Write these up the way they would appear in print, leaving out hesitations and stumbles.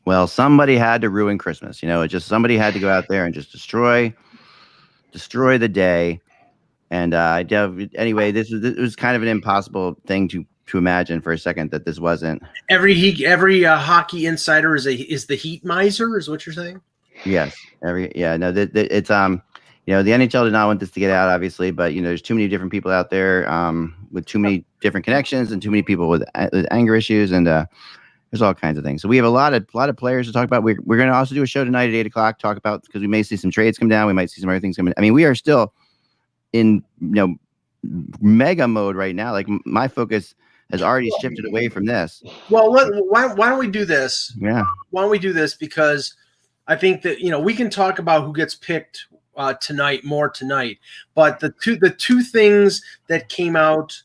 Well, somebody had to ruin Christmas. It just somebody had to go out there and just destroy the day. And anyway, it was kind of an impossible thing to imagine for a second that this wasn't. Every hockey insider is the Heat miser, is what you're saying? Yes, it's the NHL did not want this to get out, obviously, but there's too many different people out there with too many different connections and too many people with anger issues, and there's all kinds of things. So we have a lot of players to talk about. We're going to also do a show tonight at 8:00. Talk about, because we may see some trades come down. We might see some other things come in. I mean, we are still in mega mode right now. Like, my focus has already shifted away from this. Well, why don't we do this? Yeah. Why don't we do this? Because I think that we can talk about who gets picked tonight, but the two things that came out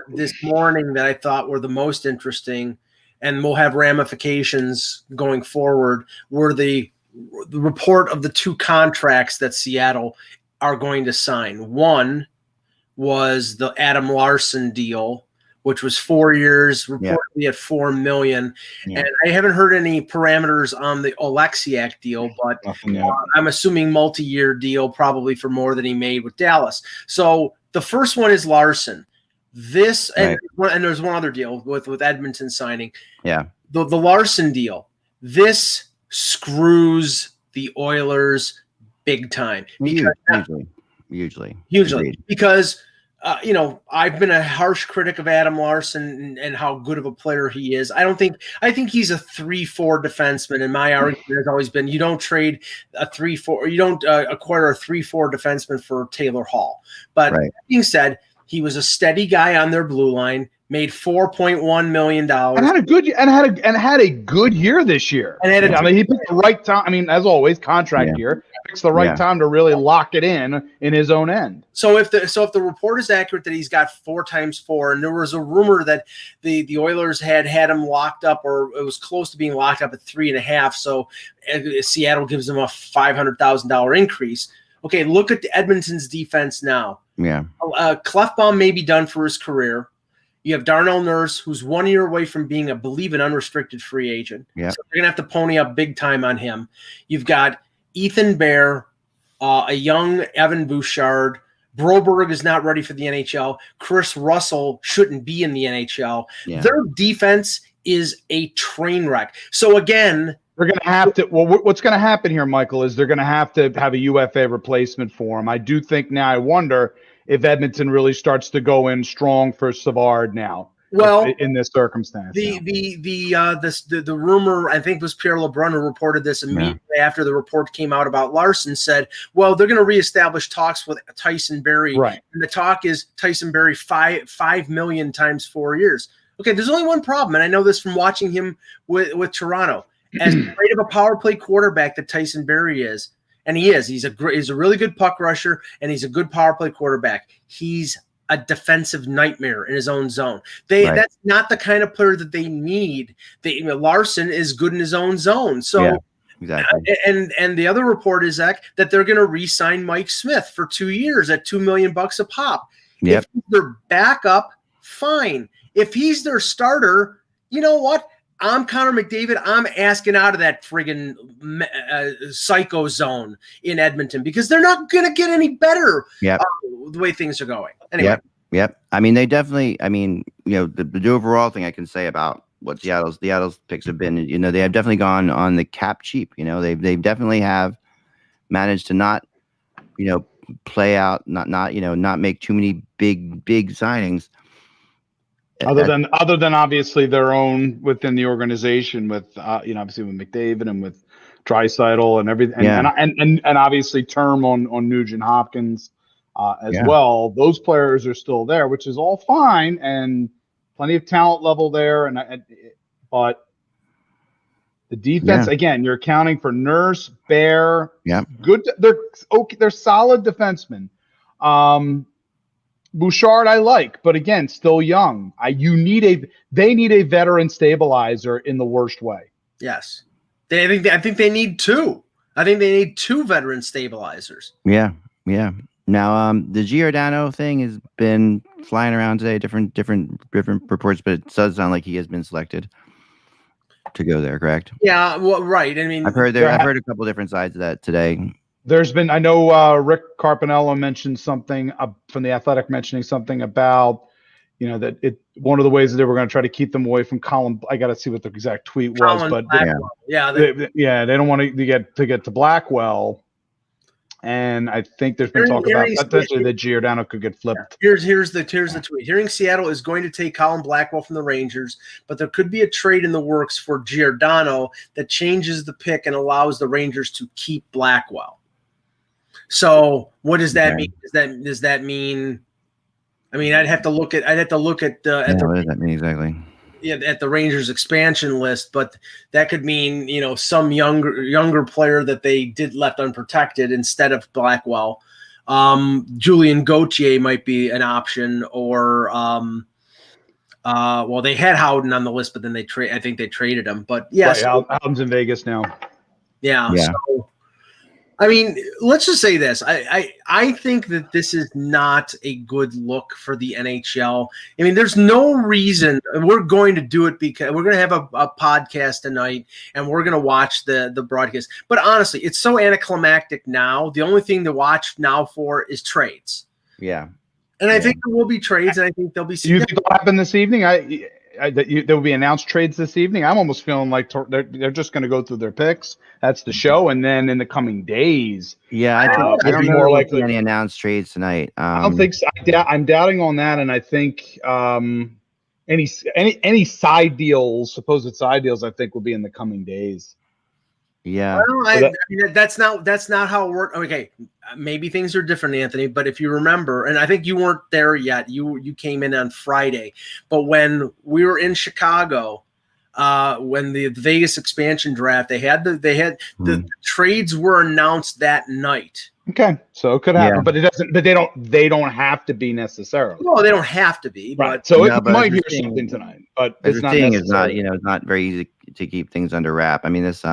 this morning that I thought were the most interesting and will have ramifications going forward were the report of the two contracts that Seattle are going to sign. One was the Adam Larson deal, which was 4 years, reportedly at $4 million. Yeah. And I haven't heard any parameters on the Oleksiak deal, but I'm assuming multi-year deal, probably for more than he made with Dallas. So the first one is Larson. And there's one other deal with Edmonton signing. Yeah. The Larson deal. This screws the Oilers big time. Hugely. Because I've been a harsh critic of Adam Larson and how good of a player he is. I think he's a 3-4 defenseman, and my argument has always been you don't trade a 3-4, you don't acquire a 3-4 defenseman for Taylor Hall. But that being said, he was a steady guy on their blue line, made $4.1 million, and had a good year this year. And he picked the right time. I mean, as always, contract year picks the right time to really lock it in his own end. So if the report is accurate that he's got 4x4, and there was a rumor that the Oilers had him locked up, or it was close to being locked up at 3.5, so Seattle gives him a $500,000 increase. Okay, look at Edmonton's defense now. Yeah, Clefbaum may be done for his career. You have Darnell Nurse, who's 1 year away from being, I believe, an unrestricted free agent. Yeah. So they're going to have to pony up big time on him. You've got Ethan Bear, a young Evan Bouchard. Broberg is not ready for the NHL. Chris Russell shouldn't be in the NHL. Yeah. Their defense is a train wreck. So, again, they're going to have to – well, what's going to happen here, Michael, is they're going to have a UFA replacement for him. I do think now, I wonder – if Edmonton really starts to go in strong for Savard now, in this circumstance. The rumor, I think, was Pierre LeBrun who reported this immediately after the report came out about Larson, said, well, they're going to reestablish talks with Tyson Barrie. Right. And the talk is Tyson Barrie $5 million times 4 years. Okay, there's only one problem, and I know this from watching him with Toronto. As great of a power play quarterback that Tyson Barrie is, and he is. He's a really good puck rusher, and he's a good power play quarterback. He's a defensive nightmare in his own zone. That's not the kind of player that they need. Larson is good in his own zone. So, exactly. And the other report is, Zach, that they're going to re-sign Mike Smith for 2 years at $2 million a pop. Yep. If he's their backup, fine. If he's their starter, you know what? I'm Connor McDavid. I'm asking out of that friggin' psycho zone in Edmonton because they're not going to get any better the way things are going. Anyway. Yep. I mean, they definitely, the overall thing I can say about what Seattle's picks have been, they have definitely gone on the cap cheap. They definitely have managed to not, play out, not make too many big signings. Other than obviously their own within the organization with obviously with McDavid and with Draisaitl and everything and obviously term on Nugent Hopkins as well. Those players are still there, which is all fine and plenty of talent level there. But the defense again, you're accounting for Nurse, Bear, good. They're solid defensemen. Bouchard I like, but again, still young. They need a veteran stabilizer in the worst way. Yes. I think they need two. I think they need two veteran stabilizers. Yeah. Now, the Giordano thing has been flying around today, different reports, but it does sound like he has been selected to go there, correct? Yeah, well, right. I mean, I've heard a couple different sides of that today. There's been, I know Rick Carpinello mentioned something from The Athletic, mentioning something about, that one of the ways that they were going to try to keep them away from Colin. I got to see what the exact tweet was, but they don't want to get to Blackwell. And I think there's been talk about potentially that Giordano could get flipped. Here's the tweet. Hearing Seattle is going to take Colin Blackwell from the Rangers, but there could be a trade in the works for Giordano that changes the pick and allows the Rangers to keep Blackwell. So what does that mean? Does that mean? I mean, I'd have to look at what does that mean exactly? Yeah, at the Rangers expansion list, but that could mean some younger player that they did left unprotected instead of Blackwell. Julien Gauthier might be an option, or well, they had Howden on the list, but then I think they traded him. But yes, right, Howden's in Vegas now. Yeah. So, I mean, let's just say this. I think that this is not a good look for the NHL. I mean, there's no reason we're going to do it because we're going to have a podcast tonight and we're going to watch the broadcast. But honestly, it's so anticlimactic now. The only thing to watch now for is trades. Yeah. And I think there will be trades, and I think there'll be. You think it'll happen this evening? There will be announced trades this evening. I'm almost feeling like they're just going to go through their picks. That's the show, and then in the coming days, I think it'll be more likely any announced trades tonight. I don't think so. I'm doubting on that, and I think any side deals, supposed side deals, I think will be in the coming days. Yeah, well, I mean, that's not how it worked. Okay, maybe things are different, Anthony. But if you remember, and I think you weren't there yet, you came in on Friday. But when we were in Chicago, when the Vegas expansion draft, the trades were announced that night. Okay, so it could happen, but it doesn't. But they don't have to be necessarily. No, they don't have to be. Right. But so it might hear something tonight, but it's not necessary. It's not very easy to keep things under wrap. I mean, this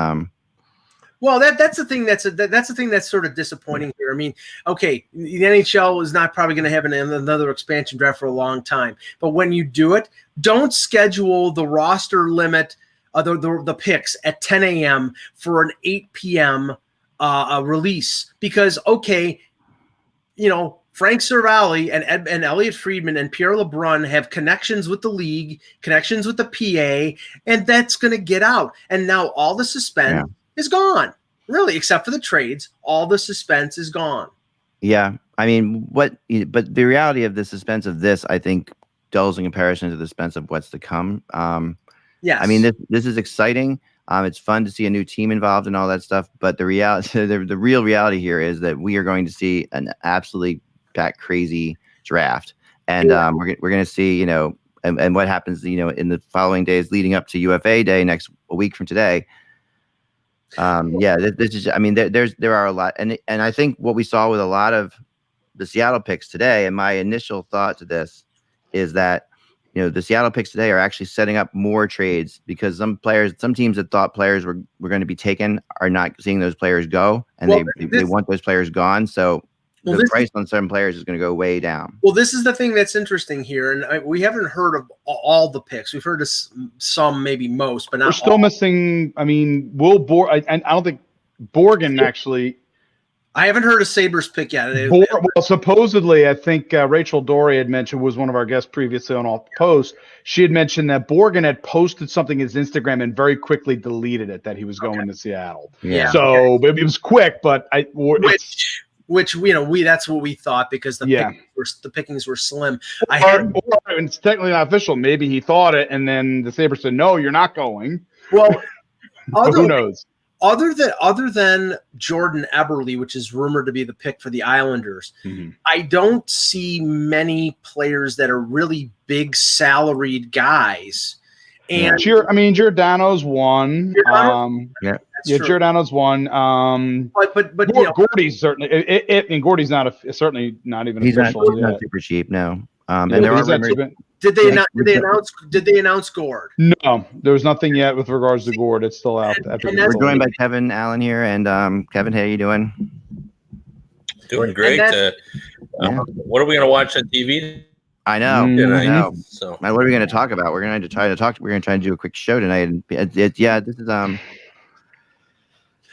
Well, that's the thing that's the thing that's sort of disappointing here. I mean, okay, the NHL is not probably going to have another expansion draft for a long time, but when you do it, don't schedule the roster limit, the picks at 10 a.m. for an 8 p.m. Release, because Frank Cervalli and Elliot Friedman and Pierre LeBrun have connections with the league, connections with the PA, and that's going to get out. And now all the suspense is gone, really, except for the trades. All the suspense is gone. Yeah, I mean, but the reality of the suspense of this, I think, dulls in comparison to the suspense of what's to come. Yes, I mean, this is exciting. It's fun to see a new team involved and all that stuff. But the reality, the real reality here is that we are going to see an absolutely crazy draft, and we're going to see, and what happens, in the following days leading up to UFA Day a week from today. This is, I mean, there are a lot, and I think what we saw with a lot of the Seattle picks today, and my initial thought to this is that, the Seattle picks today are actually setting up more trades, because some teams that thought players were going to be taken are not seeing those players go, and they want those players gone. So the price on certain players is going to go way down. Well, this is the thing that's interesting here, and we haven't heard of all the picks. We've heard of some, maybe most, but not. We're still missing. I mean, and I don't think Borgen actually. I haven't heard of Sabres pick yet. Well, supposedly, I think Rachel Dory had mentioned, was one of our guests previously on Off Post. She had mentioned that Borgen had posted something in his Instagram and very quickly deleted it, that he was going to Seattle. Yeah. So it was quick, but Which that's what we thought, because the pickings were slim. It's technically not official. Maybe he thought it, and then the Sabres said, "No, you're not going." Well, who knows? Other than Jordan Eberle, which is rumored to be the pick for the Islanders, I don't see many players that are really big salaried guys. And Giordano's one. Giordano's one. But Gordy's certainly. And Gordy's certainly not even official. He's not super cheap, no. And there are rumors. Did they announce Gord? No, there was nothing yet with regards to Gord. It's still out. We're joined by Kevin Allen here, and Kevin, how are you doing? Doing great. What are we going to watch on TV? I know. Mhm. I know. So What are we going to talk about? We're going to try to talk. We're going to try to do a quick show tonight, and this is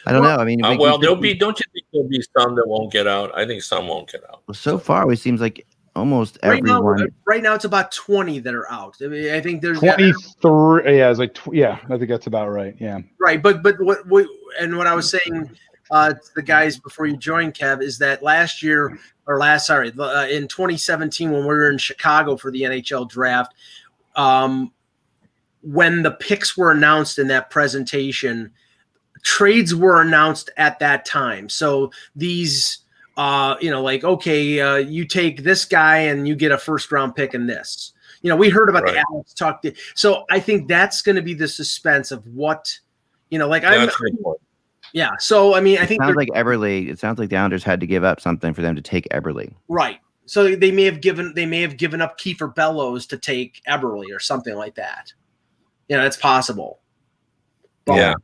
I don't know. I mean, well, there'll be. Don't you think there'll be some that won't get out? I think some won't get out. Well, so far, it seems like almost Right everyone. right now, it's about 20 that are out. I mean, I think there's 23. Yeah, it's like I think that's about right. Yeah. right. But what I was saying to the guys before you joined, Kev, is that in 2017 when we were in Chicago for the NHL draft, when the picks were announced in that presentation, trades were announced at that time. So these, you take this guy and you get a first round pick in this. We heard about the Alex Tuck. So I think that's going to be the suspense of what, yeah. So, I mean, I think it sounds like Eberle. It sounds like the Islanders had to give up something for them to take Eberle. Right. So they may have given up Kiefer Bellows to take Eberle or something like that. It's possible. But, yeah.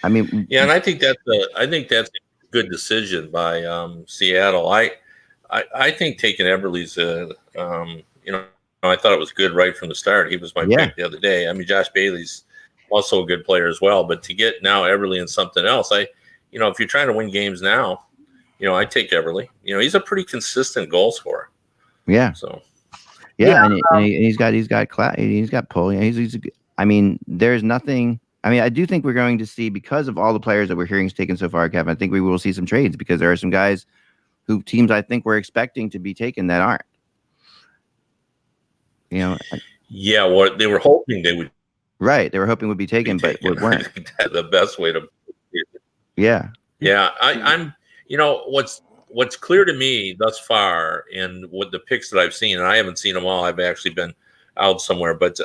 I mean, and I think that's a good decision by Seattle. I think taking Eberle's, I thought it was good right from the start. He was my pick the other day. I mean, Josh Bailey's also a good player as well, but to get now Eberle and something else, if you're trying to win games now, I take Eberle. He's a pretty consistent goal scorer. Yeah. So. Yeah, and he's got class. He's got pull. I mean, there's nothing. I mean, I do think we're going to see, because of all the players that we're hearing taken so far, Kevin, I think we will see some trades, because there are some guys who teams I think we're expecting to be taken that aren't. Yeah, what they were hoping they would. Right, they were hoping would be taken, but weren't. The best way to. Yeah. Yeah, I'm. What's clear to me thus far, and with the picks that I've seen, and I haven't seen them all. I've actually been out somewhere, but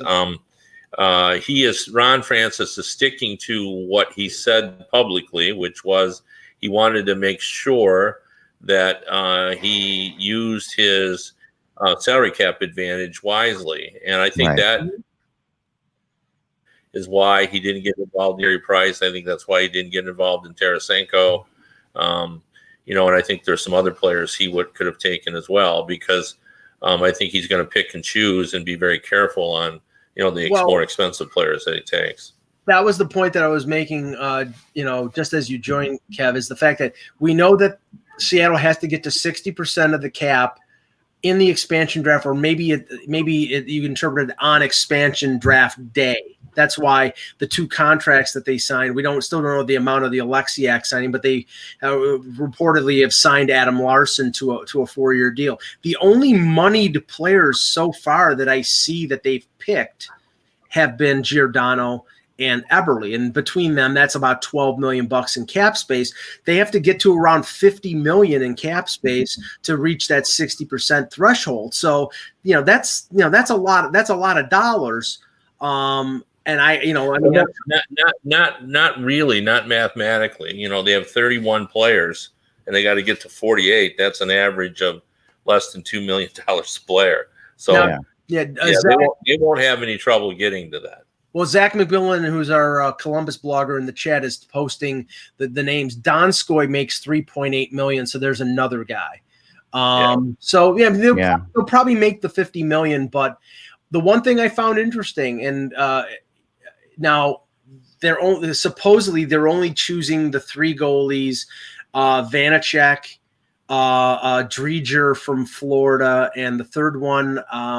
Ron Francis is sticking to what he said publicly, which was he wanted to make sure that he used his salary cap advantage wisely. And I think that is why he didn't get involved in Gary Price. I think that's why he didn't get involved in Tarasenko. And I think there's some other players he could have taken as well, because I think he's going to pick and choose and be very careful on more expensive players that he takes. That was the point that I was making, just as you joined, Kev, is the fact that we know that Seattle has to get to 60% of the cap in the expansion draft, or maybe you interpret it on expansion draft day. That's why the two contracts that they signed, still don't know the amount of the Alexiak signing, but they reportedly have signed Adam Larson to a 4-year deal. The only moneyed players so far that I see that they've picked have been Giordano and Eberle, and between them, that's about $12 million in cap space. They have to get to around $50 million in cap space to reach that 60% threshold. So, that's a lot. That's a lot of dollars. And not really, not mathematically. They have 31 players, and they got to get to 48. That's an average of less than $2 million a player. So they won't have any trouble getting to that. Well, Zach McMillan, who's our Columbus blogger in the chat, is posting the names. Donskoy makes $3.8 million, so there's another guy. They'll probably make the $50 million. But the one thing I found interesting, and now they're only choosing the 3 goalies, Vanacek, Dreger from Florida, and the third one,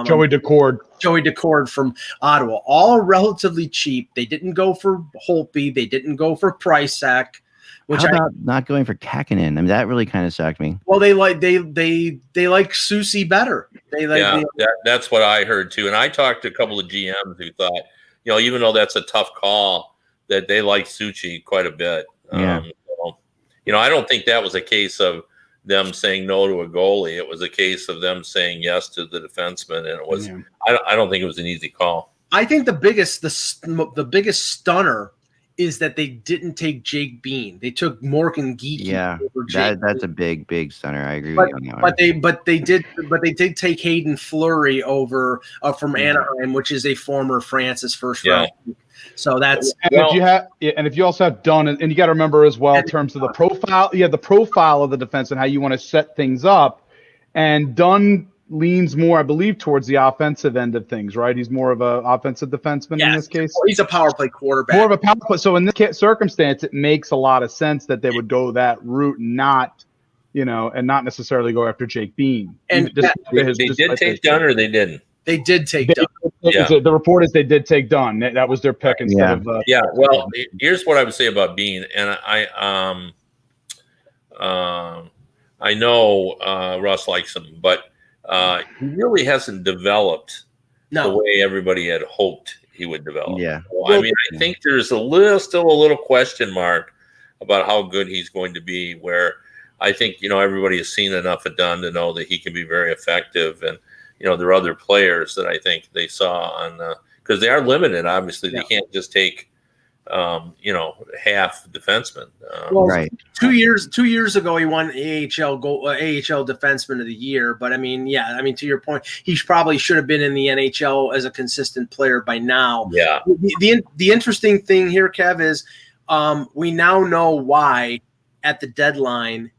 Joey Decord from Ottawa. All relatively cheap. They didn't go for Holtby. They didn't go for Priceak. How about not going for Kakinen? I mean, that really kind of sucked me. Well, they like Soucy better. That's what I heard too. And I talked to a couple of GMs who thought, even though that's a tough call, that they like Soucy quite a bit. Yeah. I don't think that was a case of them saying no to a goalie. It was a case of them saying yes to the defenseman, and it was. Yeah. I don't think it was an easy call. I think the biggest stunner is that they didn't take Jake Bean. They took Morgan Geekie. Yeah, over Jake that's a big stunner. I agree with you on that. But they did take Hayden Fleury over from Anaheim, which is a former Francis first round. So that's if you also have Dunn, and you got to remember as well in terms of the profile, the profile of the defense and how you want to set things up. And Dunn, leans more, I believe, towards the offensive end of things, right? He's more of an offensive defenseman in this case. He's a power play quarterback. More of a power play. So in this circumstance, it makes a lot of sense that they would go that route, and not necessarily go after Jake Bean. And they did take Dunn, or they didn't? They did take Dunn. The report is they did take Dunn. That was their pick instead of. Well, here's what I would say about Bean, and I know Russ likes him, but he really hasn't developed the way everybody had hoped he would develop. Yeah. So, I mean, I think there's still a little question mark about how good he's going to be, where I think, everybody has seen enough of Dunn to know that he can be very effective. And, there are other players that I think they saw on because they are limited. Obviously, they can't just take, half defensemen. Right. 2 years ago, he won AHL Defenseman of the Year. But to your point, he probably should have been in the NHL as a consistent player by now. Yeah. The interesting thing here, Kev, is we now know why at the deadline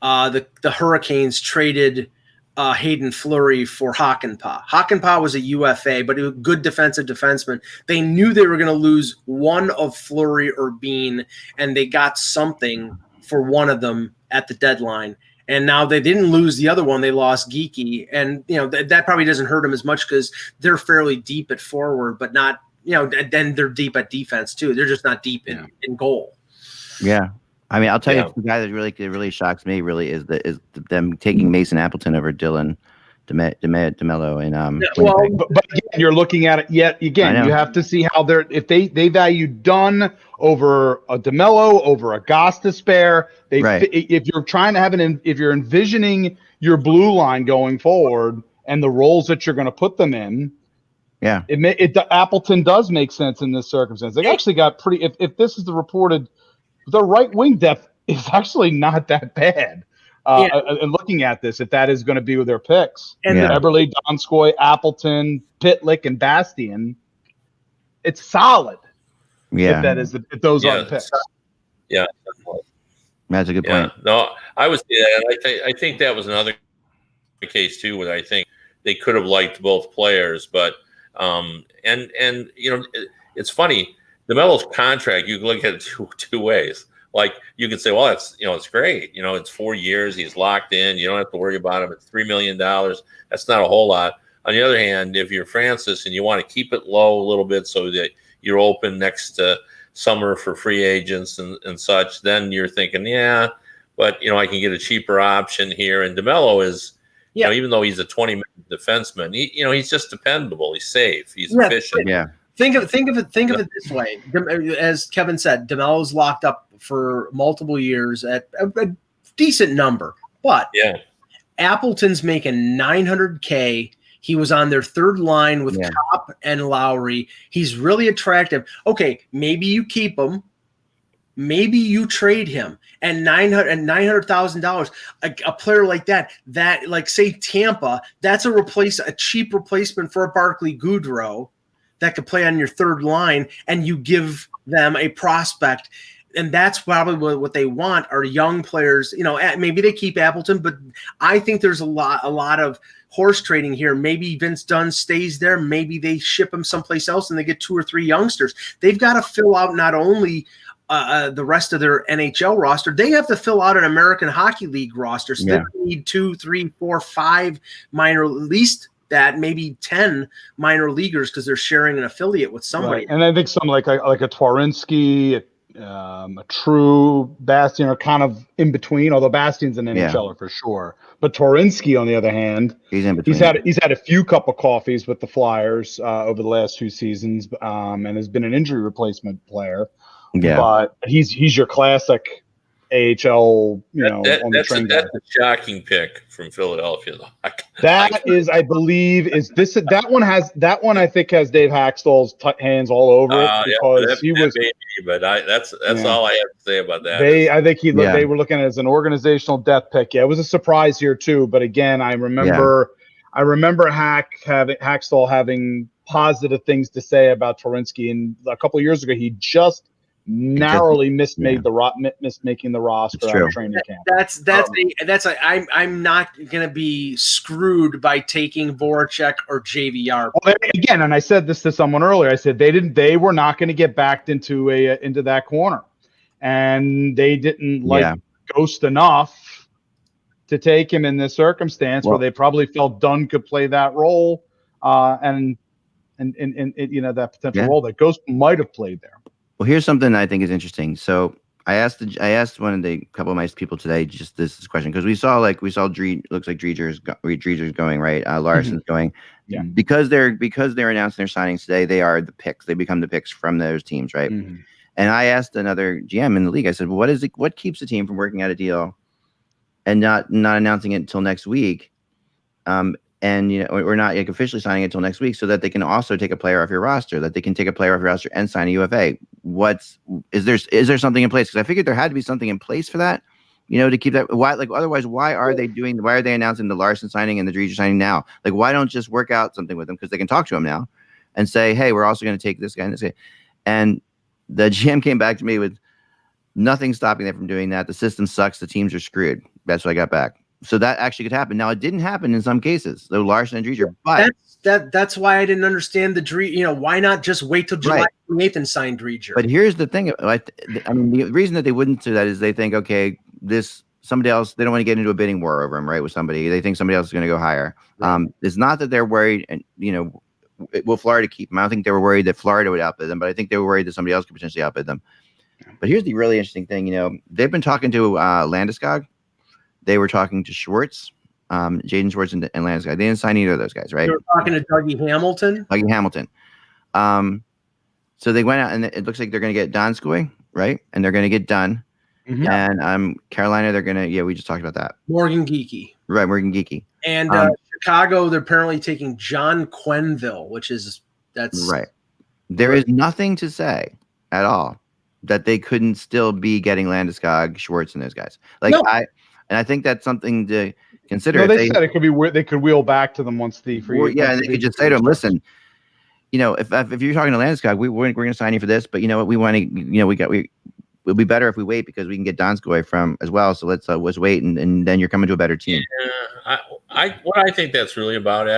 the Hurricanes traded Hayden Fleury for Hakanpää. Hakanpää was a UFA, but he was a good defensive defenseman. They knew they were going to lose one of Fleury or Bean, and they got something for one of them at the deadline. And now they didn't lose the other one. They lost Geeky. And, that probably doesn't hurt them as much because they're fairly deep at forward, but not, then they're deep at defense too. They're just not deep in goal. Yeah. I mean, I'll tell you, the guy that really shocks me is them taking Mason Appleton over Dylan DeMello. And but again, you're looking at it yet again. You have to see how if they value Dunn over a DeMello, over a Gostisbehere. If you're trying to if you're envisioning your blue line going forward and the roles that you're going to put them in. Yeah, Appleton does make sense in this circumstance. They actually got pretty. If this is the reported. The right wing depth is actually not that bad. And looking at this, if that is going to be with their picks, and Eberle, Donskoy, Appleton, Pitlick, and Bastian, it's solid. Yeah, if those are the picks. Yeah, that's a good point. No, I would say that. And I think that was another case too, where I think they could have liked both players, but it's funny. DeMello's contract, you can look at it two ways. Like you could say, well, it's great. It's 4 years. He's locked in. You don't have to worry about him. It's $3 million. That's not a whole lot. On the other hand, if you're Francis and you want to keep it low a little bit so that you're open next summer for free agents and such, then you're thinking, but I can get a cheaper option here. And DeMello is, even though he's a 20-minute defenseman, he's just dependable. He's safe. He's efficient. Yeah. Think of it this way. As Kevin said, DeMello's locked up for multiple years at a decent number. But Appleton's making $900K. He was on their third line with Kopp and Lowry. He's really attractive. Okay, maybe you keep him. Maybe you trade him. And $900,000, a player like that, like say Tampa, that's a cheap replacement for a Barclay Goodrow that could play on your third line, and you give them a prospect. And that's probably what they want are young players. Maybe they keep Appleton, but I think there's a lot of horse trading here. Maybe Vince Dunn stays there. Maybe they ship him someplace else and they get 2 or 3 youngsters. They've got to fill out not only the rest of their NHL roster, they have to fill out an American Hockey League roster. So they need 2, 3, 4, 5 minor, at least that maybe 10 minor leaguers because they're sharing an affiliate with somebody. Right. And I think some like a Twarinski, a True, Bastian are kind of in between, although Bastian's an NHLer for sure. But Twarinski, on the other hand, he's in between. He's had a few cup of coffees with the Flyers over the last 2 seasons, and has been an injury replacement player. Yeah, but he's your classic AHL, on the train. That's a shocking pick from Philadelphia, though. I believe, that one I think has Dave Haxtell's hands all over it because he was. But that's all I have to say about that. I think they were looking at it as an organizational depth pick. Yeah, it was a surprise here too. But again, I remember Haxtell having positive things to say about Twarinski, and a couple of years ago he just narrowly mismaking the roster out of training camp. I'm not going to be screwed by taking Voracek or JVR. Well, again, and I said this to someone earlier. I said they were not going to get backed into that corner, and they didn't Ghost enough to take him in this circumstance where they probably felt Dunn could play that role, and that potential role that Ghost might have played there. Well, here's something I think is interesting. So I asked one of the couple of my people today just this question, because we saw looks like Dreger's going, right. Larson's going, because they're announcing their signings today. They are the picks. They become the picks from those teams, right? Mm-hmm. And I asked another GM in the league. I said, well, what keeps the team from working out a deal and not announcing it until next week? And or not officially signing it until next week, so that they can also take a player off your roster, that they can take a player off your roster and sign a UFA. Is there something in place? Because I figured there had to be something in place for that, to keep that. Why, otherwise, why are they announcing the Larson signing and the Dreger signing now? Why don't just work out something with them, because they can talk to him now and say, hey, we're also going to take this guy and this guy. And the GM came back to me with nothing stopping them from doing that. The system sucks. The teams are screwed. That's what I got back. So that actually could happen. Now, it didn't happen in some cases, though, Larson and Dreger. But that's why I didn't understand the Dreger. Why not just wait till July 28th and sign Dreger? But here's the thing. The reason that they wouldn't do that is they think, okay, somebody else, they don't want to get into a bidding war over him, right, with somebody. They think somebody else is going to go higher. Right. It's not that they're worried, and will Florida keep him? I don't think they were worried that Florida would outbid them, but I think they were worried that somebody else could potentially outbid them. But here's the really interesting thing. They've been talking to Landeskog. They were talking to Schwartz, Jaden Schwartz and Landeskog. They didn't sign either of those guys, right? They were talking to Dougie Hamilton. So they went out, and it looks like they're going to get Donskoy, right? And they're going to get Dunn. Mm-hmm. And Carolina, they're going to, we just talked about that. Morgan Geekie. Right, Morgan Geekie. And Chicago, they're apparently taking John Quenneville, that's right. There is nothing to say at all that they couldn't still be getting Landeskog, Schwartz, and those guys. And I think that's something to consider. No, they said it could be they could wheel back to them once the free. And they could just say to them, listen, if you're talking to Landeskog, we're going to sign you for this, but you know what, we want to, it'll be better if we wait, because we can get Donskoy from as well. So let's wait, and then you're coming to a better team. Yeah, what I think that's really about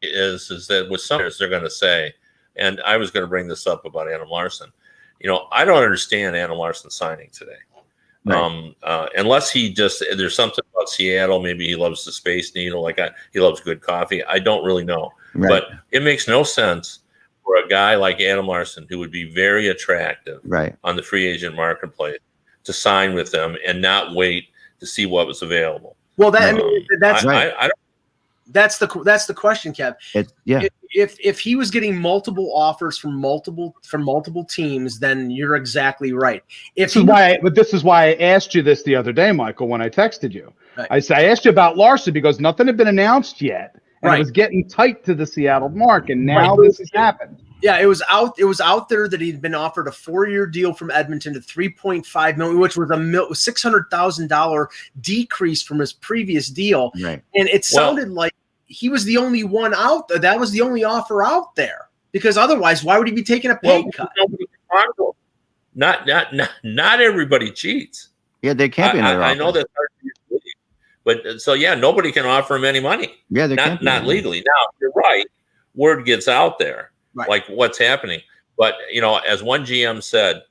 is that with some they're going to say, and I was going to bring this up about Adam Larson. I don't understand Adam Larson signing today. Right. Unless there's something about Seattle, maybe he loves the Space Needle, he loves good coffee. I don't really know, right. But it makes no sense for a guy like Adam Larson, who would be very attractive on the free agent marketplace, to sign with them and not wait to see what was available. Well, that's right. That's the question, Kev. If he was getting multiple offers from multiple teams, then you're exactly right. This is why I asked you this the other day, Michael, when I texted you. Right. I asked you about Larson because nothing had been announced yet, and it was getting tight to the Seattle mark, and now this has happened. Yeah, it was out there that he'd been offered a 4-year deal from Edmonton to $3.5 million, which was a $600,000 decrease from his previous deal. Right. And it sounded like he was the only one out there. That was the only offer out there, because otherwise, why would he be taking a pay cut? Not everybody cheats. Yeah, they can't be. I know that's hard to believe, but so nobody can offer him any money. Yeah, not legally. Now you're right. Word gets out there. Right. Like what's happening. But, as one GM said,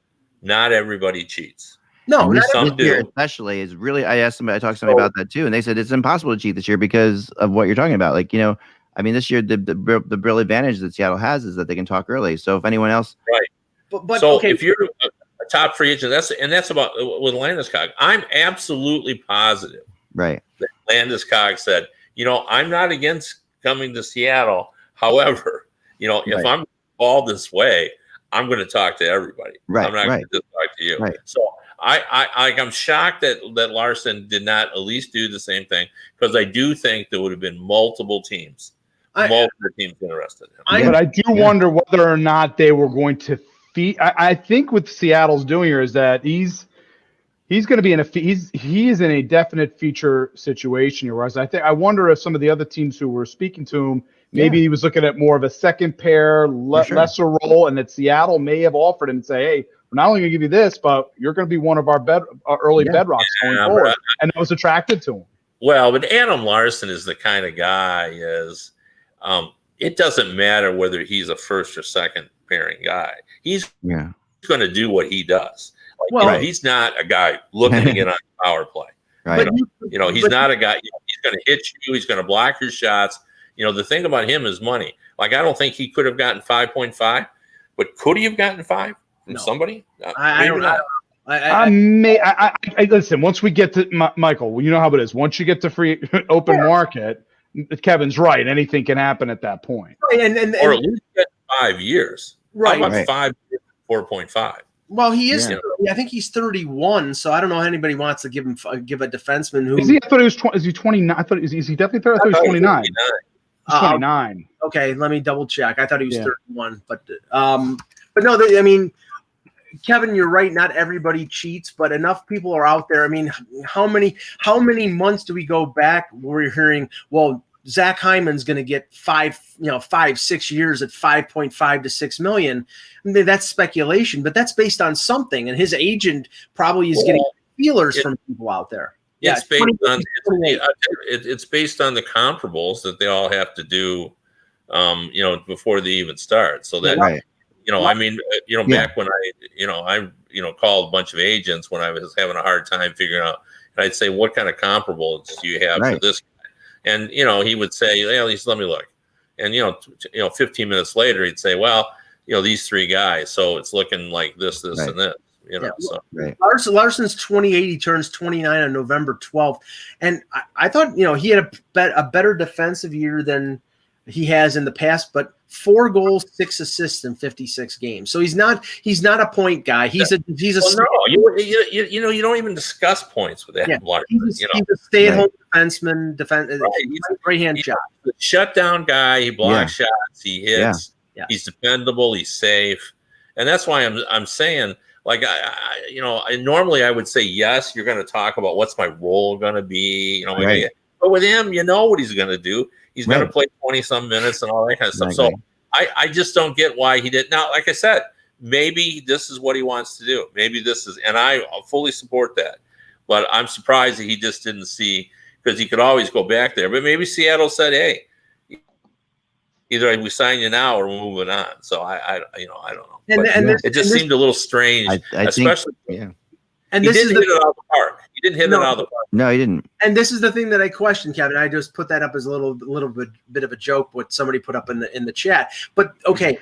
not everybody cheats. No, some do. Especially is really, I talked to somebody about that too. And they said it's impossible to cheat this year because of what you're talking about. This year, the real advantage that Seattle has is that they can talk early. So if anyone else. Right. But if you're a top free agent, that's about with Landeskog. I'm absolutely positive. Right. That Landeskog said, I'm not against coming to Seattle. However, if I'm all this way, I'm going to talk to everybody. Right. I'm not going to just talk to you. Right. So I'm shocked that Larson did not at least do the same thing, because I do think there would have been multiple teams interested in him. But I do wonder whether or not they were going to feed. I think what Seattle's doing here is that he's going to be he is in a definite future situation here. Whereas I wonder if some of the other teams who were speaking to him, maybe he was looking at more of a second pair, lesser role, and that Seattle may have offered him and say, hey, we're not only going to give you this, but you're going to be one of our early bedrocks going forward. And I was attracted to him. Well, but Adam Larson is the kind of guy it doesn't matter whether he's a first or second pairing guy. He's going to do what he does. He's not a guy looking to get on power play. Right. He's not a guy. He's going to hit you. He's going to block your shots. The thing about him is money. Like, I don't think he could have gotten 5.5, but could he have gotten 5 from somebody? I don't know. Listen, once we get to Michael, you know how it is. Once you get to free open market, Kevin's right. Anything can happen at that point. Right, and or at least get 5 years. Right. How about 5 years, 4.5? Well, he is. I think he's 31, so I don't know if anybody wants to give a defenseman who. Is he? I thought he was. Is he 29? I thought is he definitely 30? I thought he was 29. He's 29. Okay, let me double check. I thought he was 31, but no. Kevin, you're right. Not everybody cheats, but enough people are out there. I mean, how many months do we go back where you're hearing, well, Zach Hyman's going to get 5-6 years at 5.5 to 6 million. I mean, that's speculation, but that's based on something. And his agent probably is getting feelers from people out there. It's based on the comparables that they all have to do, before they even start. So that, back when I called a bunch of agents when I was having a hard time figuring out, and I'd say, what kind of comparables do you have for this guy? And, he would say, at least let me look. And, 15 minutes later, he'd say, well, these 3 guys. So it's looking like this, and this, so. Right. Larson's 28. He turns 29 on November 12th. And I thought, he had a better defensive year than he has in the past, but 4 goals, 6 assists in 56 games. So he's not a point guy. He's a you don't even discuss points with that. He's a stay-at-home defenseman, right-hand shot. The shutdown guy. He blocks shots. He hits. Yeah. He's dependable. He's safe, and that's why I'm saying, like, normally I would say yes. You're going to talk about what's my role going to be, but with him, what he's going to do. He's going to play 20-some minutes and all that kind of stuff. So I just don't get why he did. Now, like I said, maybe this is what he wants to do. Maybe this is, and I fully support that. But I'm surprised that he just didn't see, because he could always go back there. But maybe Seattle said, hey, either we sign you now or we're moving on. So I don't know. It just seemed a little strange, especially. And he this didn't hit it out of the park. He didn't hit it out of the park. No, he didn't. And this is the thing that I question, Kevin. I just put that up as a little bit of a joke, what somebody put up in the chat. But okay,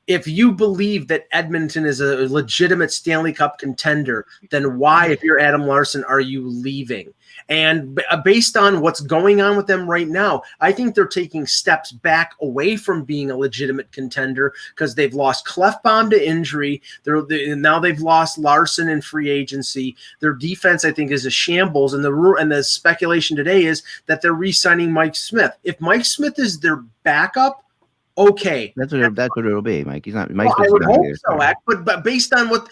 if you believe that Edmonton is a legitimate Stanley Cup contender, then why, if you're Adam Larson, are you leaving? And based on what's going on with them right now, I think they're taking steps back away from being a legitimate contender because they've lost Clefbaum to injury. Now they've lost Larson in free agency. Their defense, I think, is a shambles. And the speculation today is that they're re-signing Mike Smith. If Mike Smith is their backup, okay, that's what it'll be, Mike. He's not. Well, I would hope so, but based on what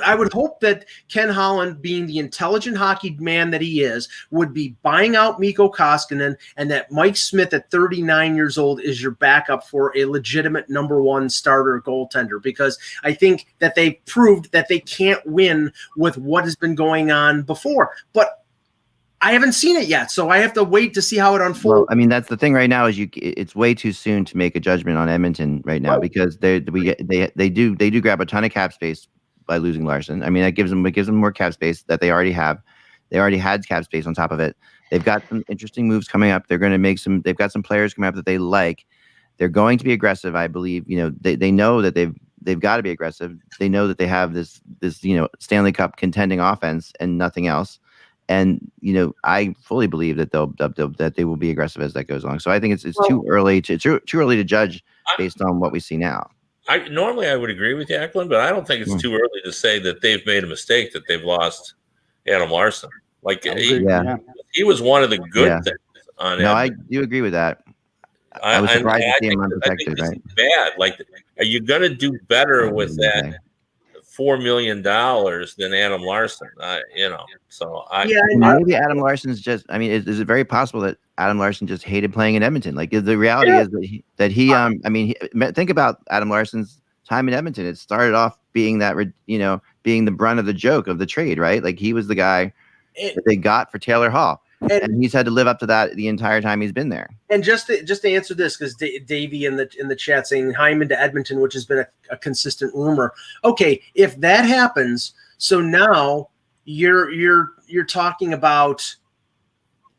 I would hope that Ken Holland, being the intelligent hockey man that he is, would be buying out Mikko Koskinen, and that Mike Smith at 39 years old is your backup for a legitimate number 1 starter goaltender. Because I think that they proved that they can't win with what has been going on before, but I haven't seen it yet, so I have to wait to see how it unfolds. Well, I mean, that's the thing right now is it's way too soon to make a judgment on Edmonton right now because they do grab a ton of cap space by losing Larson. I mean, it gives them more cap space that they already have. They already had cap space on top of it. They've got some interesting moves coming up. They're going to make they've got some players coming up that they like. They're going to be aggressive, I believe. They know that they've got to be aggressive. They know that they have this Stanley Cup contending offense and nothing else. And I fully believe that that they will be aggressive as that goes along. So I think it's too early to judge based on what we see now. Normally I would agree with you, Eklund, but I don't think it's too early to say that they've made a mistake, that they've lost Adam Larson. Like he was one of the good things on Edmonton. I do agree with that. I was surprised to see him unprotected. Right? Bad. Like, are you going to do better with that $4 million than Adam Larson. So maybe Adam Larson's just. I mean, is it very possible that Adam Larson just hated playing in Edmonton? Like the reality is that he I mean, think about Adam Larson's time in Edmonton. It started off being that being the brunt of the joke of the trade, right? Like he was the guy that they got for Taylor Hall. And he's had to live up to that the entire time he's been there. And just to answer this, because Davey in the chat saying Hyman to Edmonton, which has been a consistent rumor. Okay, if that happens, so now you're talking about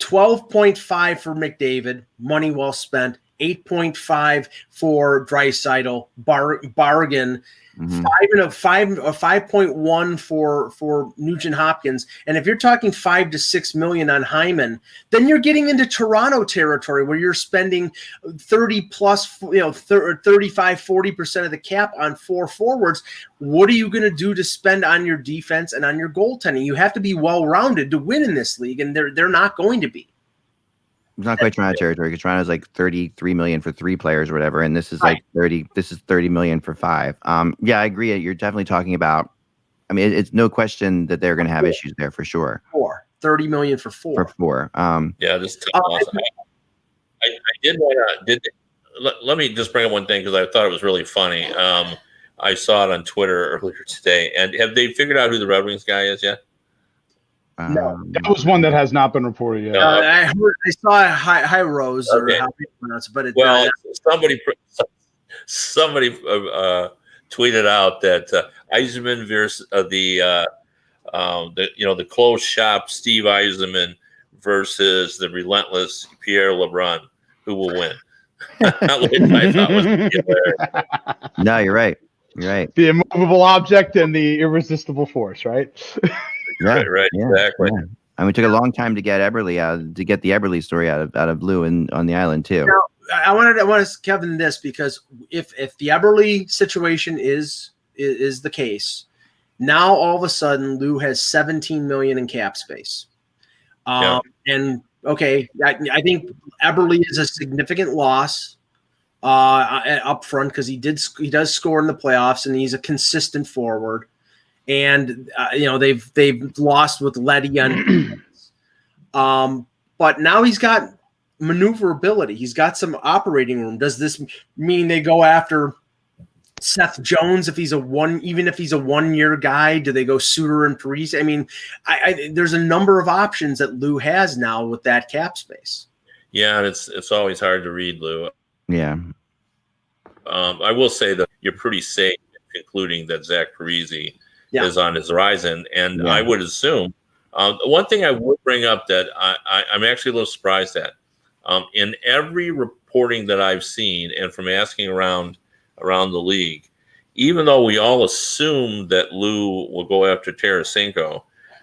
12.5 for McDavid, money well spent. 8.5 for Draisaitl, bargain. 5.1 for Nugent Hopkins, and if you're talking $5 to $6 million on Hyman, then you're getting into Toronto territory where you're spending 30 plus, 35-40% of the cap on 4 forwards. What are you going to do to spend on your defense and on your goaltending? You have to be well rounded to win in this league, and they're not going to be. It's not quite Toronto territory because Toronto's like 33 million for 3 players or whatever, and this is like 30. This is 30 million for 5. Yeah, I agree. You're definitely talking about. I mean, it's no question that they're going to have issues there for sure. 30 million for 4. For 4. Yeah, this is awesome. I did want to. Let me just bring up one thing because I thought it was really funny. I saw it on Twitter earlier today, and have they figured out who the Red Wings guy is yet? No, that was one that has not been reported yet. I saw High Rose, or how people pronounce it, but somebody tweeted out that Yzerman versus the closed shop Steve Yzerman versus the relentless Pierre LeBrun, who will win. I thought was hilarious. No, you're right. You're right. The immovable object and the irresistible force, right? Yeah, right, exactly. Yeah. And we took a long time to get the Eberle story out of Lou and on the island too. Now, I want to Kevin this because if the Eberle situation is the case, now all of a sudden Lou has 17 million in cap space. And okay, I think Eberle is a significant loss up front because he does score in the playoffs and he's a consistent forward. And they've lost with Letty on, but now he's got maneuverability. He's got some operating room. Does this mean they go after Seth Jones if he's even if he's a 1-year guy? Do they go Suter and Parise? I mean, there's a number of options that Lou has now with that cap space. Yeah, and it's always hard to read, Lou. Yeah. I will say that you're pretty safe in concluding that Zach Parise is on his horizon. And I would assume one thing I would bring up that I'm actually a little surprised at in every reporting that I've seen and from asking around the league, even though we all assume that Lou will go after Tarasenko,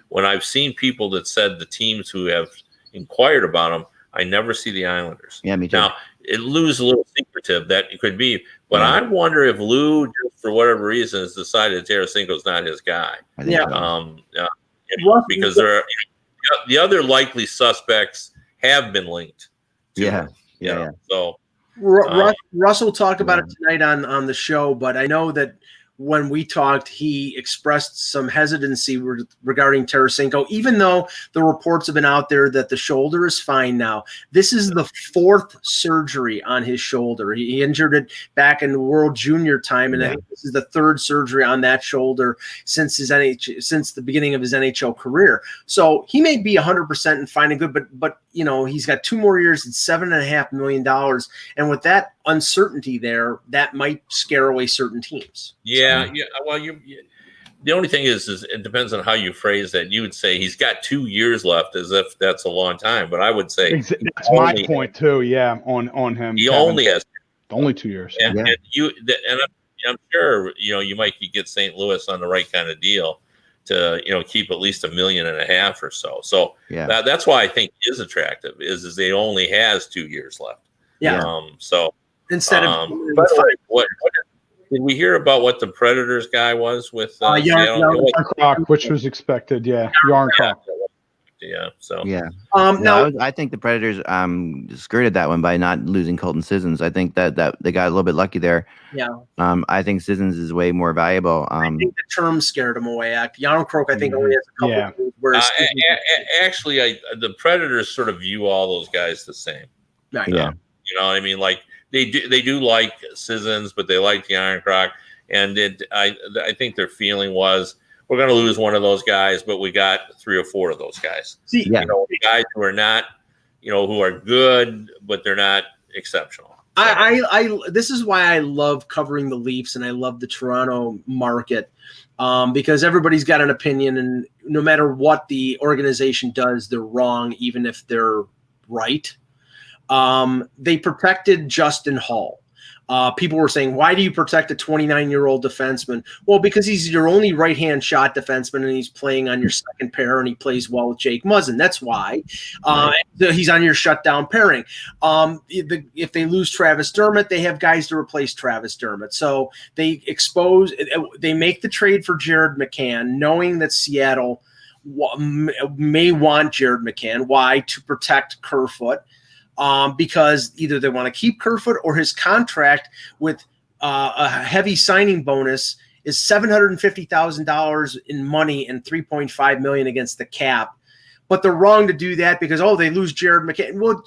when I've seen people that said the teams who have inquired about him, I never see the Islanders. Yeah, me too. Now, Lou's a little secretive, that it could be, but I wonder if Lou, just for whatever reason, has decided Tarasenko's not his guy. Because there are the other likely suspects have been linked. To him, So Russell talked about it tonight on the show, but I know that when we talked, he expressed some hesitancy regarding Tarasenko, even though the reports have been out there that the shoulder is fine now. This is the 4th surgery on his shoulder. He injured it back in the World Junior time, and I think this is the 3rd surgery on that shoulder since the beginning of his NHL career. So he may be 100% and fine and good, but he's got 2 more years at $7.5 million, and with that uncertainty there, that might scare away certain teams. Yeah. Well, the only thing is it depends on how you phrase that. You would say he's got 2 years left, as if that's a long time. But I would say that's my point too. Yeah, on him. He only has 2 years. And I'm sure you might get St. Louis on the right kind of deal to keep at least $1.5 million or so. So that's why I think he is attractive. Is they only has 2 years left. Yeah. So instead of by the way, what did we hear about what the Predators guy was with Yarncroc, which was expected? Yeah, Yarncroc. Yeah. So Yeah. Now I think the Predators skirted that one by not losing Colton Sissons. I think that they got a little bit lucky there. yeah. I think Sissons is way more valuable. I think the term scared him away. Jan Krok, I think, only has a couple Yeah. of things where actually, the Predators sort of view all those guys the same. right. Yeah. You know what I mean? Like they do like Sissons, but they like the Iron Croc. And I think their feeling was, we're going to lose one of those guys, but we got 3 or 4 of those guys. See, Yeah. You know, guys who are not, who are good, but they're not exceptional. This is why I love covering the Leafs and I love the Toronto market, because everybody's got an opinion, and no matter what the organization does, they're wrong, even if they're right. They protected Justin Hall. People were saying, why do you protect a 29-year-old defenseman? Well, because he's your only right-hand shot defenseman, and he's playing on your second pair, and he plays well with Jake Muzzin. That's why. He's on your shutdown pairing. If they lose Travis Dermott, they have guys to replace Travis Dermott. So they make the trade for Jared McCann, knowing that Seattle may want Jared McCann. Why? To protect Kerfoot. Because either they want to keep Kerfoot, or his contract with a heavy signing bonus is $750,000 in money and $3.5 million against the cap. But they're wrong to do that because, they lose Jared McCann. Well,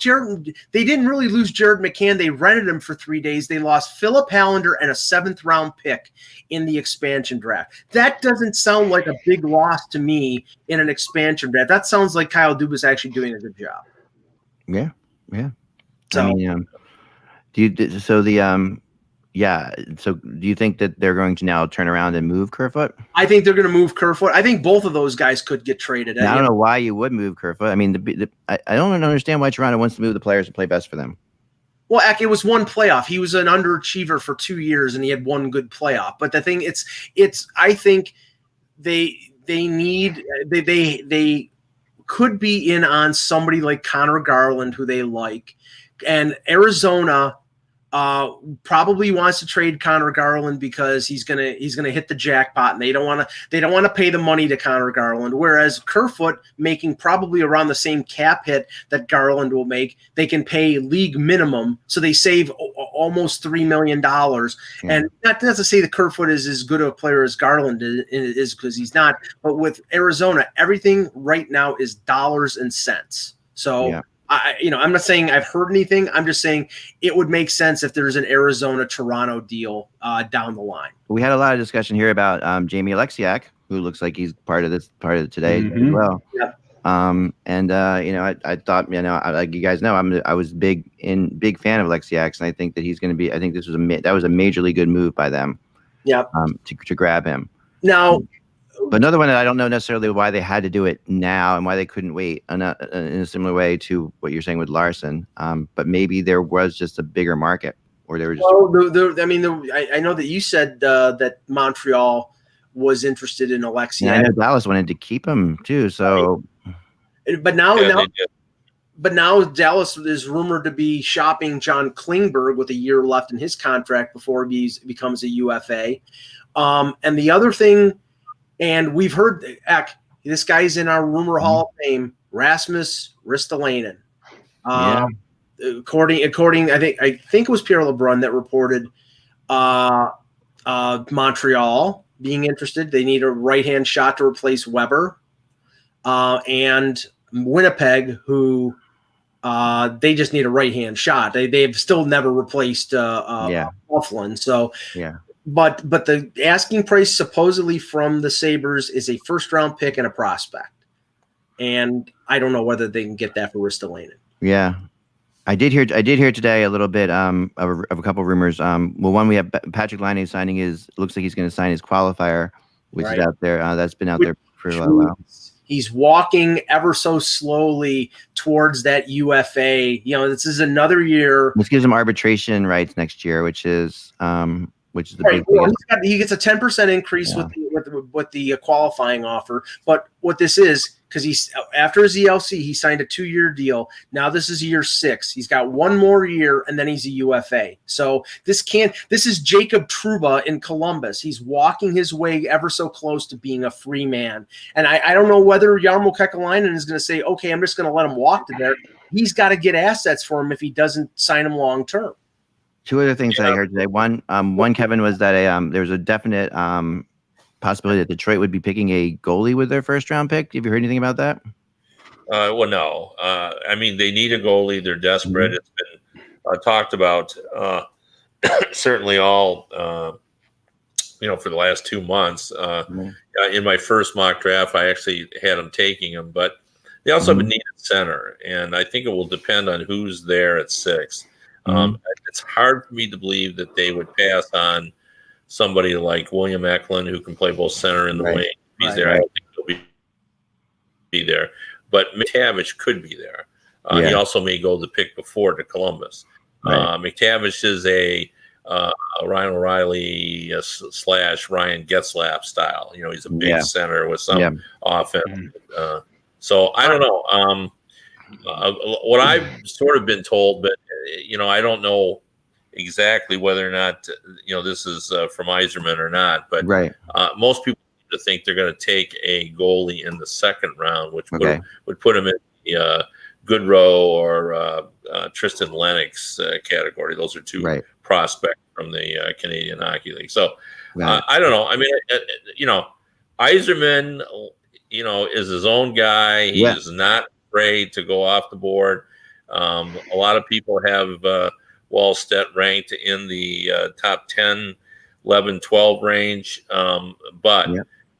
they didn't really lose Jared McCann. They rented him for 3 days. They lost Philip Hallander and a 7th-round pick in the expansion draft. That doesn't sound like a big loss to me in an expansion draft. That sounds like Kyle Dubas actually doing a good job. Yeah. Yeah. So, I mean, do you think that they're going to now turn around and move Kerfoot? I think they're going to move Kerfoot. I think both of those guys could get traded. Now, I don't know why you would move Kerfoot. I mean, I don't understand why Toronto wants to move the players to play best for them. Well, it was one playoff. He was an underachiever for 2 years, and he had one good playoff. But the thing, I think they could be in on somebody like Connor Garland, who they like, and Arizona probably wants to trade Connor Garland because he's gonna hit the jackpot, and they don't want to pay the money to Connor Garland. Whereas Kerfoot, making probably around the same cap hit that Garland will make, they can pay league minimum, so they save almost $3 million. Yeah. And not to say that Kerfoot is as good of a player as Garland is, because he's not. But with Arizona, everything right now is dollars and cents. So. Yeah. I'm not saying I've heard anything. I'm just saying it would make sense if there's an Arizona-Toronto deal down the line. We had a lot of discussion here about Jamie Alexiak, who looks like he's part of today as well. Yeah. I thought, like you guys know, I was big fan of Alexiak, and I think that he's going to be. I think that was a majorly good move by them. Yeah. To grab him. Now. But another one that I don't know necessarily why they had to do it now and why they couldn't wait in a similar way to what you're saying with Larson. But maybe there was just a bigger market, or there was. I know that you said that Montreal was interested in Alexiak. Yeah, I know Dallas wanted to keep him too. So, but now Dallas is rumored to be shopping John Klingberg with a year left in his contract before he becomes a UFA. And the other thing. And we've heard, this guy's in our rumor Hall of Fame, Rasmus Ristolainen. According, I think it was Pierre LeBrun that reported Montreal being interested. They need a right-hand shot to replace Weber, and Winnipeg, who they just need a right-hand shot. They've still never replaced Bufflin. So yeah. But the asking price supposedly from the Sabres is a first-round pick and a prospect. And I don't know whether they can get that for Ristolainen. Yeah. I did hear today a little bit of a couple of rumors. One, we have Patrick Laine signing looks like he's going to sign his qualifier, which is out there. That's been out there for a while. He's walking ever so slowly towards that UFA. This is another year. This gives him arbitration rights next year, which is the big thing. He gets a 10% increase with the qualifying offer. But what this is, because he's after his ELC, he signed a 2-year deal. Now this is year 6. He's got 1 more year, and then he's a UFA. So this is Jacob Trouba in Columbus. He's walking his way ever so close to being a free man. And I don't know whether Jarmo Kekalainen is going to say, okay, I'm just going to let him walk to there. He's got to get assets for him if he doesn't sign him long term. 2 other things that I heard today. One, Kevin, was that there was a definite possibility that Detroit would be picking a goalie with their first round pick. Have you heard anything about that? Well, no. I mean, they need a goalie. They're desperate. It's been talked about certainly all, for the last 2 months. In my first mock draft, I actually had them taking him, but they also have a needed center, and I think it will depend on who's there at 6. It's hard for me to believe that they would pass on somebody like William Eklund, who can play both center and the wing. If he's there, I don't think he'll be there. But McTavish could be there. He also may go the pick before to Columbus. McTavish is a Ryan O'Reilly / Ryan Getzlaf style. He's a big center with some offense. So I don't know. What I've sort of been told, but I don't know exactly whether or not this is from Yzerman or not. But most people think they're going to take a goalie in the 2nd round, which would put him in the Goodrow or Tristan Lennox category. Those are 2 prospects from the Canadian Hockey League. So I don't know. I mean, Yzerman, is his own guy. He is not afraid to go off the board. A lot of people have Wallstedt ranked in the top 10, 11, 12 range. But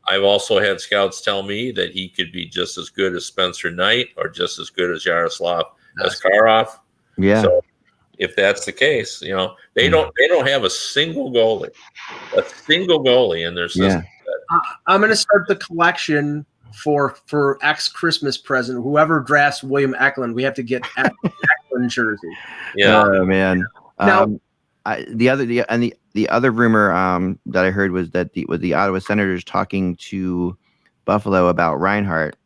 I've also had scouts tell me that he could be just as good as Spencer Knight or just as good as Yaroslav Askarov. Yeah. So if that's the case, they don't have a single goalie in their system. I'm going to start the collection for X Christmas present. Whoever drafts William Eklund, we have to get Eklund jersey. Yeah. Oh man. Now, the other rumor that I heard was that the Ottawa Senators talking to Buffalo about Reinhart,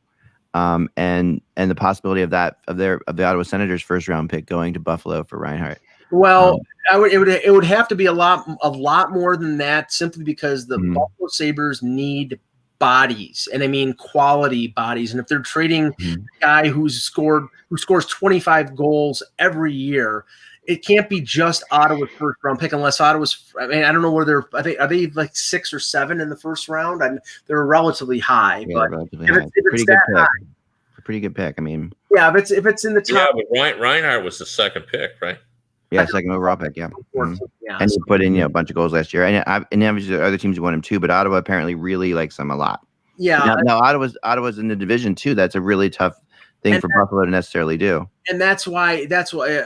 and the possibility of the Ottawa Senators first round pick going to Buffalo for Reinhart. Well, it would have to be a lot more than that, simply because the Buffalo Sabres need bodies, and I mean quality bodies. And if they're trading a guy who scores 25 goals every year, it can't be just Ottawa's first round pick unless Ottawa's. I mean, I don't know where they're. Are they like 6 or 7 in the first round? They're relatively high. Yeah, but relatively high. Pretty good pick. A pretty good pick. I mean, yeah, if it's in the top. Yeah, but Reinhart was the 2nd pick, right? Yeah, 2nd overall pick. Yeah. Yeah. And he put in a bunch of goals last year, and obviously other teams want him too. But Ottawa apparently really likes him a lot. Yeah. Now Ottawa's in the division too. That's a really tough thing for Buffalo to necessarily do. And that's why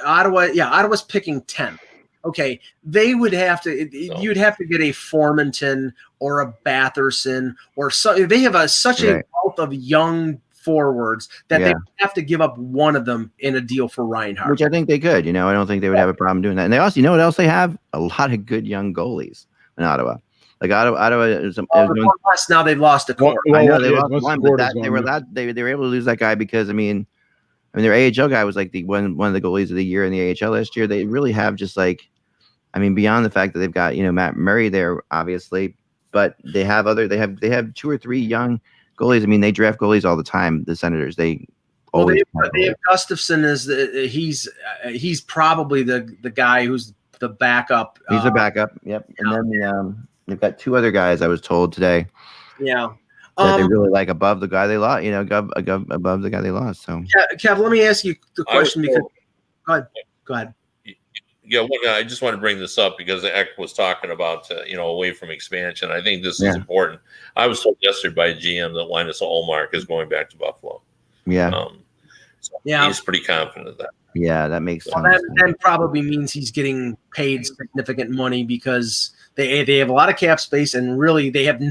Ottawa's picking 10th. Okay, they would have to. You'd have to get a Formanton or a Batherson or so. They have such a wealth of young forwards that they have to give up one of them in a deal for Reinhart. Which I think they could. I don't think they would have a problem doing that. And they also, what else they have? A lot of good young goalies in Ottawa. Like Ottawa is now they've lost a core. I know they lost one, but they were able to lose that guy because I mean their AHL guy was like one of the goalies of the year in the AHL last year. They really have just beyond the fact that they've got Matt Murray there obviously, but they have 2 or 3 young goalies. I mean, they draft goalies all the time. The Senators, they have Gustafsson he's probably the guy who's the backup. He's a backup. Yep. And then they've got 2 other guys I was told today. Yeah. That they really like above the guy they lost. Above the guy they lost. So Kev, let me ask you the question because go ahead. Yeah, I just want to bring this up because Eck was talking about away from expansion. I think this is important. I was told yesterday by a GM that Linus Ullmark is going back to Buffalo. Yeah, he's pretty confident of that. Yeah, that makes sense. That probably means he's getting paid significant money because they have a lot of cap space, and really they have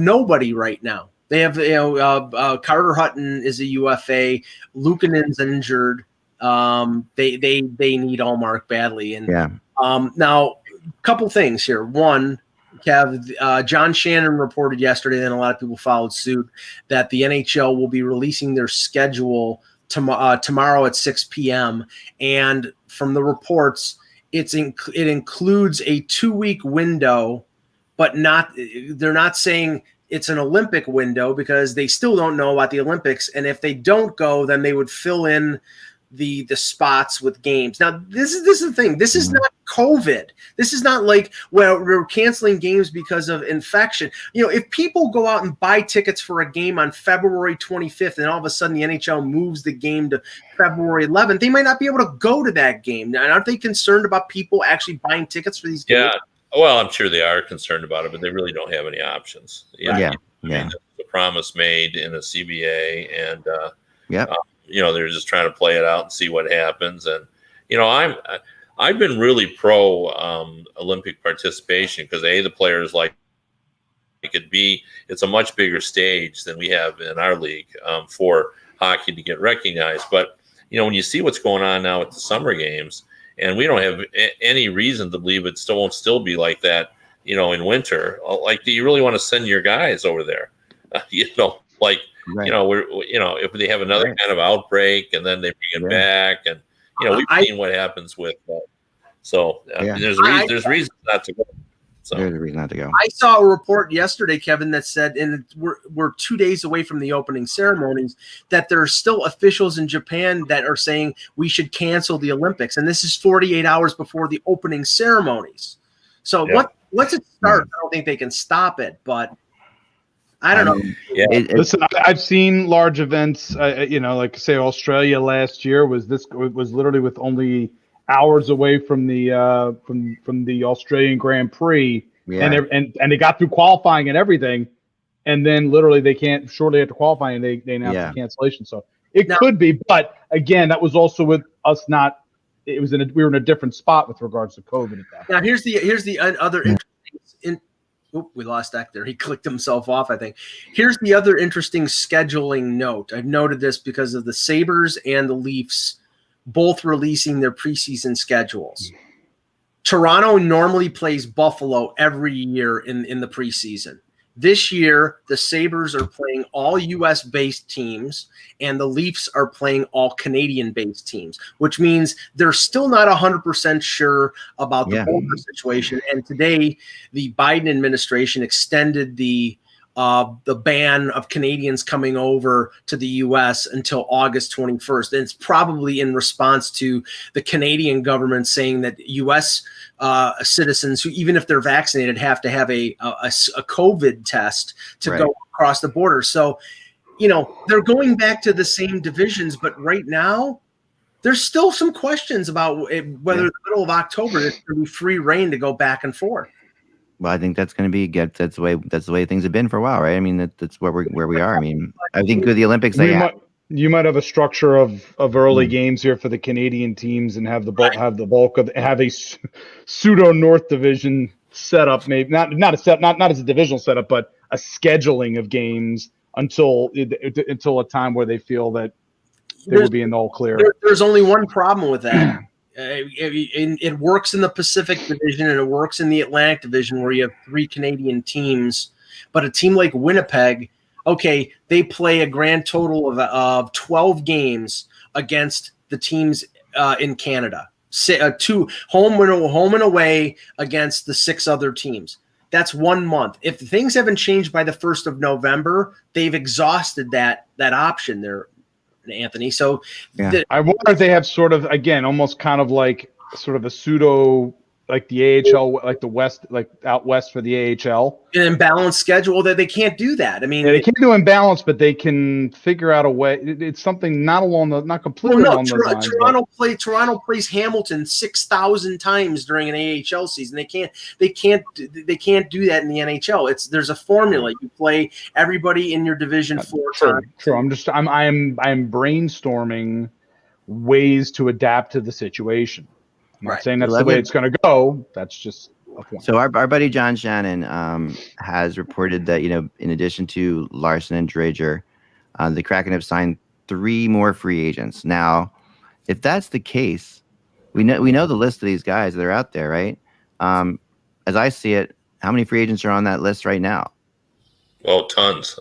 nobody right now. They have Carter Hutton is a UFA, Luukkonen's injured. They need Ullmark badly, and now a couple things here. One, Kev, John Shannon reported yesterday, and a lot of people followed suit, that the NHL will be releasing their schedule tomorrow at 6 p.m. And from the reports, it includes a 2-week window, but they're not saying it's an Olympic window because they still don't know about the Olympics. And if they don't go, then they would fill in the spots with games. Now, this is the thing. This is not COVID. This is not like, well, we're canceling games because of infection. If people go out and buy tickets for a game on February 25th and all of a sudden the NHL moves the game to February 11th, they might not be able to go to that game. Now, aren't they concerned about people actually buying tickets for these games? Yeah. Well, I'm sure they are concerned about it, but they really don't have any options. Yeah. The promise made in a CBA, and yeah. They're just trying to play it out and see what happens. And I've been really pro Olympic participation because the players like it. It's a much bigger stage than we have in our league for hockey to get recognized. But when you see what's going on now with the summer games, and we don't have any reason to believe it won't still be like that, in winter. Like, do you really want to send your guys over there? Right. If they have another kind of outbreak and then they bring it back, and we've seen what happens with that. So there's reasons not to go. So there's a reason not to go. I saw a report yesterday, Kevin, that said, and we're 2 days away from the opening ceremonies, that there are still officials in Japan that are saying we should cancel the Olympics, and this is 48 hours before the opening ceremonies. So once it starts, I don't think they can stop it, but I don't know. Yeah. Listen, I've seen large events. Like say Australia last year was literally with only hours away from the Australian Grand Prix, and they got through qualifying and everything, and then literally they can't shortly after qualifying they announced the cancellation. So it could be, but again, that was also with us not. It was we were in a different spot with regards to COVID at that. Now here's the other interesting. We lost Eck there. He clicked himself off, I think. Here's the other interesting scheduling note. I've noted this because of the Sabres and the Leafs both releasing their preseason schedules. Toronto normally plays Buffalo every year in the preseason. This year, the Sabres are playing all U.S.-based teams, and the Leafs are playing all Canadian-based teams, which means they're still not 100% sure about the border situation. And today, the Biden administration extended the ban of Canadians coming over to the U.S. until August 21st. And it's probably in response to the Canadian government saying that U.S. Citizens who, even if they're vaccinated, have to have a COVID test to go across the border. So, they're going back to the same divisions, but right now there's still some questions about whether the middle of October there's going to be free reign to go back and forth. Well, I think that's going to be good. That's the way things have been for a while, right? I mean, that's where we are. I mean, I think with the Olympics, you might have a structure of early games here for the Canadian teams and have the bulk of have a pseudo North Division setup, maybe not as a divisional setup, but a scheduling of games until a time where they feel that they will be in the all clear. There's only one problem with that. It works in the Pacific Division and it works in the Atlantic Division where you have 3 Canadian teams, but a team like Winnipeg, they play a grand total of 12 games against the teams in Canada. 2 home and away against the 6 other teams. That's 1 month. If things haven't changed by the 1st of November, they've exhausted that option there, Anthony. So I wonder if they have sort of, again, almost kind of like sort of a pseudo, like the AHL, like the West, like out West for the AHL. An imbalanced schedule that they can't do that. I mean, they can't do imbalance, but they can figure out a way. It's something not completely along those lines. Toronto plays Hamilton 6,000 times during an AHL season. They can't do that in the NHL. There's a formula. You play everybody in your division 4 times. True. I'm brainstorming ways to adapt to the situation. I'm not saying that's the way it's going to go. That's just a point. So our buddy John Shannon has reported that, in addition to Larson and Drager, the Kraken have signed 3 more free agents. Now, if that's the case, we know the list of these guys that are out there, right? As I see it, how many free agents are on that list right now? Well, tons.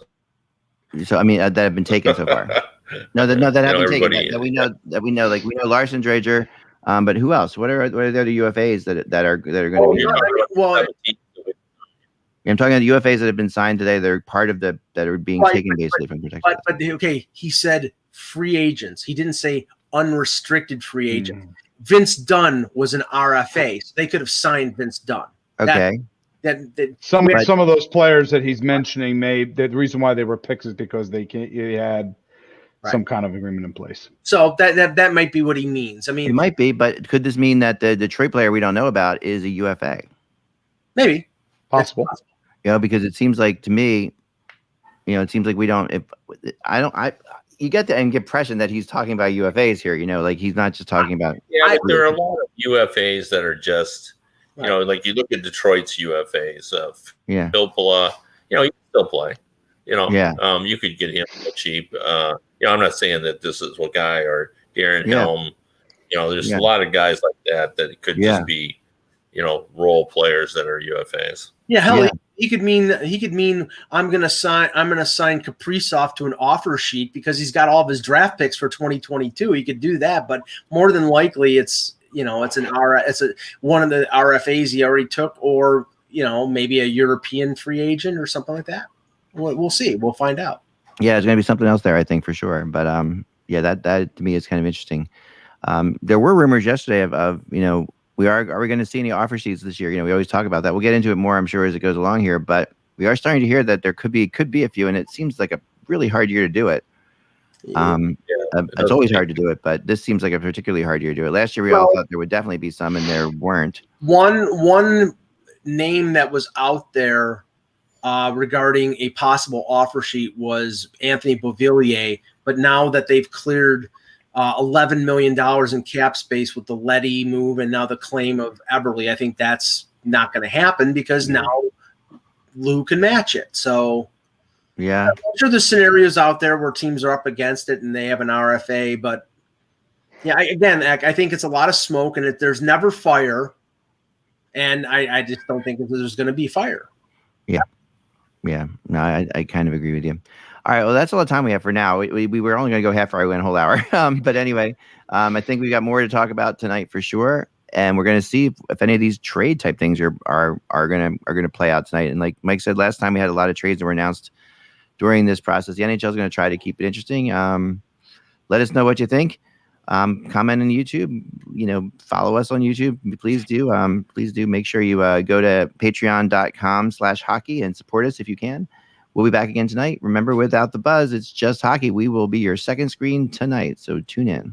So I mean, that have been taken so far. No, that haven't taken. That we know. Like we know Larson Drager, but who else? What are the other UFAs that are going to be? Well, I'm talking about the UFAs that have been signed today. They're part of that are being taken basically from protection. But okay, he said free agents. He didn't say unrestricted free agents. Vince Dunn was an RFA, so they could have signed Vince Dunn. Okay. Some of those players that he's mentioning the reason why they were picked is because they had some kind of agreement in place. So that might be what he means. I mean, it might be, but could this mean that the Detroit player we don't know about is a UFA? Maybe possible. Because it seems like to me, it seems like we don't. You get the impression that he's talking about UFAs here. Like he's not just talking about. Yeah, there are a lot of UFAs that are just. Like you look at Detroit's UFAs of Filppula, he can still play. You could get him cheap. I'm not saying that this is what guy or Darren Helm. There's a lot of guys like that it could just be, role players that are UFAs. Yeah, hell, he could mean I'm gonna sign Kaprizov to an offer sheet because he's got all of his draft picks for 2022. He could do that, but more than likely it's one of the RFAs he already took, or maybe a European free agent or something like that. We'll see. We'll find out. Yeah, there's gonna be something else there, I think, for sure. But that to me is kind of interesting. There were rumors yesterday of are we going to see any offer sheets this year? We always talk about that. We'll get into it more, I'm sure, as it goes along here. But we are starting to hear that there could be a few, and it seems like a really hard year to do it. It's always hard to do it, but this seems like a particularly hard year to do it. Last year, we all thought there would definitely be some, and there weren't. One name that was out there regarding a possible offer sheet was Anthony Beauvillier, but now that they've cleared $11 million in cap space with the Leddy move and now the claim of Eberle, I think that's not going to happen because now Lou can match it. So. Yeah, I'm sure there's scenarios out there where teams are up against it and they have an RFA, but I think it's a lot of smoke and there's never fire, and I just don't think that there's going to be fire. Yeah, no, I kind of agree with you. All right, well, that's all the time we have for now. We were only going to go half hour, we went a whole hour, but anyway, I think we got more to talk about tonight for sure, and we're going to see if any of these trade type things are going to play out tonight. And like Mike said last time, we had a lot of trades that were announced during this process. The NHL is going to try to keep it interesting. Let us know what you think. Comment on YouTube. Follow us on YouTube. Please do. Please do. Make sure you go to patreon.com/hockey and support us if you can. We'll be back again tonight. Remember, without the buzz, it's just hockey. We will be your second screen tonight, so tune in.